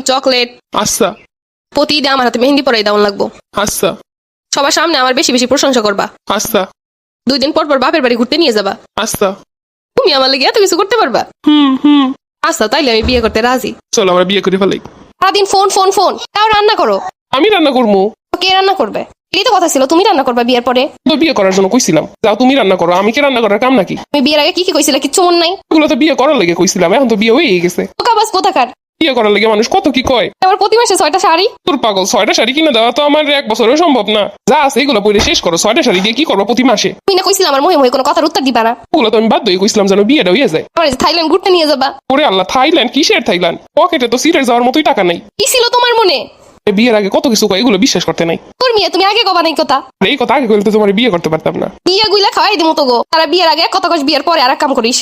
Chocolate. আচ্ছা প্রতিদিন আমার হাতে মেহেন্দি পরাই দেওয়ান লাগবো। আচ্ছা সবার সামনে আমার বেশি বেশি প্রশংসা করবা। আচ্ছা 2 দিন পর পর বাপের বাড়ি ঘুরতে নিয়ে যাবা। আচ্ছা তুমি আমার লেগে এত কিছু করতে পারবা? হুম আচ্ছা তাইলে আমি বিয়ে করতে রাজি। চলো আমরা বিয়ে করে ফেলাই। সারাদিন ফোন ফোন ফোন, তাও রান্না করো। আমি রান্না করবো? কে রান্না করবে? এই তো কথা ছিল তুমি রান্না করবা বিয়ের পরে। তো বিয়ে করার জন্য কইছিলাম যাও তুমি রান্না করো, আমি কি রান্না করার কাম নাকি? তুমি বিয়ের আগে কি কি কইছিলে কিচ্ছু মন নাই? ওগুলো তো বিয়ে করার লেগে কইছিলাম, এখন তো বিয়ে হয়ে গেছে। কাবাস কোথাকার। বিয়ে করার লেগে মানুষ কত কি কয়। আমার প্রতি মাসে 6টা শাড়ি। তোর পাগল, 6টা শাড়ি কিনে দেওয়া তো আমার 1 বছরেও সম্ভব না। যা আছে এগুলো পরে শেষ করো, 6টা শাড়ি দিয়ে কি করবো প্রতি মাসে? তুমি না কইছিলে আমার মুখে কোনো কথার উত্তর দিবা না। ওগুলো তো আমি বাধ্য হয়ে কইছিলাম যেন বিয়েটা হয়ে যায়। আমার থাইল্যান্ড ঘুরতে নিয়ে যাবা। ওরে আল্লাহ, থাইল্যান্ড? কিসের থাইল্যান্ড? পকেটে তো সিটের যাওয়ার মতোই টাকা নাই। কি ছিল তোমার মনে? বিয়ের আগে কত কিছু কয়, এগুলো বিশ্বাস করতে নাই। তোর মেয়ে তুমি আগে কবা নাই কথা। এই কথা আগে কইলে তো তোমার বিয়ে করতে পারতাম না। বিয়ে গুইলা খাওয়াই দিমু তো গো। তারা বিয়ের আগে এক কথা কস, বিয়ের পরে আর এক কাম করিস।